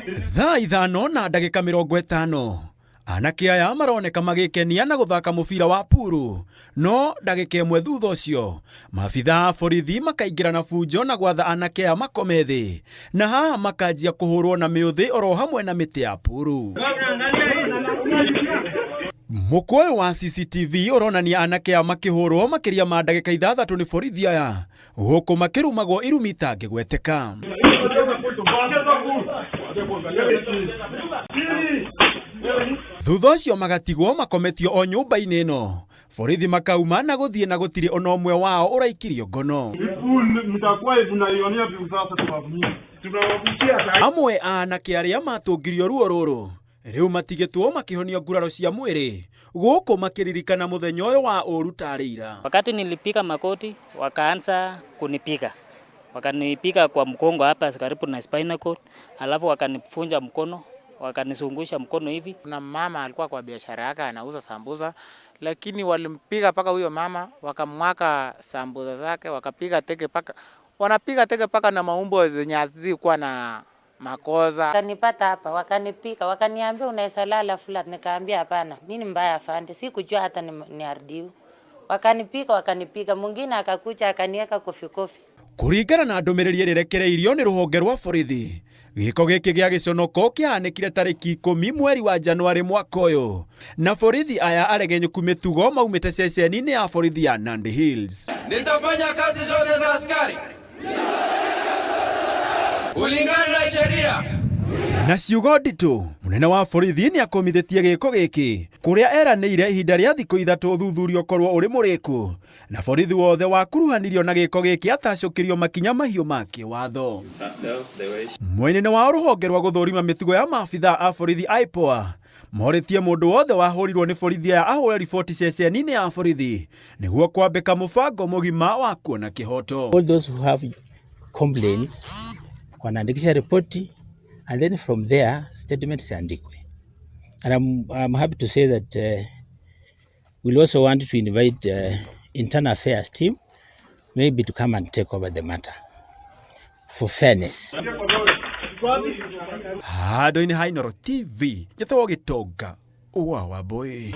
Thaa 5:50 anake aya maroneka magikenia na guthaka mubira wa puru, no ndagika imwe thutha ucio maabitha a borithi makaingira na bunjo na gwatha anake aya makome thi, na haha makanjia kuhurwo na miuthi oro hamwe na miti ya puru. Mukwe wa CCTV uronania anake aya makihurwo makiria ma ndagika 6 ni borithi aya, guku makirumagwo irumi itangigweteka. Thutha ucio magatigwo makometio o nyumba-ini ino, borithi makauma na guthie na gutiri ona umwe wao uraikirio ngono. Amwe a anake aria matungirio ruo ruru riu matigitwo makihonio nguraro cia mwiri, guku makiririkana muthenya uyu wa uru tarira. Wakati nilipika makoti wakaanza kunipiga. Wakanipiga kwa mkongo hapa karibu na spinal cord, alafu wakanifunja mkono, wakanizungusha mkono hivi. Kuna mama alikuwa kwa biashara yake anauza sambusa, lakini walimpiga paka huyo mama, wakamwaka sambusa zake, wakapiga teke paka. Wanapiga teke paka na maumbo zenye hazikuwa na makosa. Wakanipata hapa, wakanipiga, wakaniambia unaweza lala flat, nikaambia hapana. Nini mbaya afande? Sikujua hata ni ardiu. Wakanipiga, mwingine akakuja akaniweka kofi. Kuringana na ndumiriri rirekereirio ni ruhonge rwa borithi, giko giki gia giconoko kiahanikire tariki 10 mweri wa Januari mwaka uyu, na borithi aya aregenyuku mitugo maumite ceceni-ini ya borithi ya Nandi Hills. Nitafanya kazi zote za askari kulingana na sheria. Na ciugo nditu, munene wa borithi ni akomithitie giko giki kuria eraniire ihinda ria thiku 3 uthuthurio korwo uri muriku, na borithi wothe wakuruhanirio na giko giki atacukirio makinya mahiu ma kiwatho. Mwene wa ruhonge rwa guthurima mitugo ya maabitha a borithi IPOA moritie mundu wothe wahurirwo ni borithi aya ahure riboti ceceni-ini ya borithi niguo kwambika mubango mugima wa kuona kihoto. All those who have complaints wanaandikisha ripoti, and then from there statements andikwe. And I'm happy to say that we'll also want to invite internal affairs team maybe to come and take over the matter for fairness. Handu-ini ha Inooro TV, Njethwo Gitonga, Uwa wa Boy.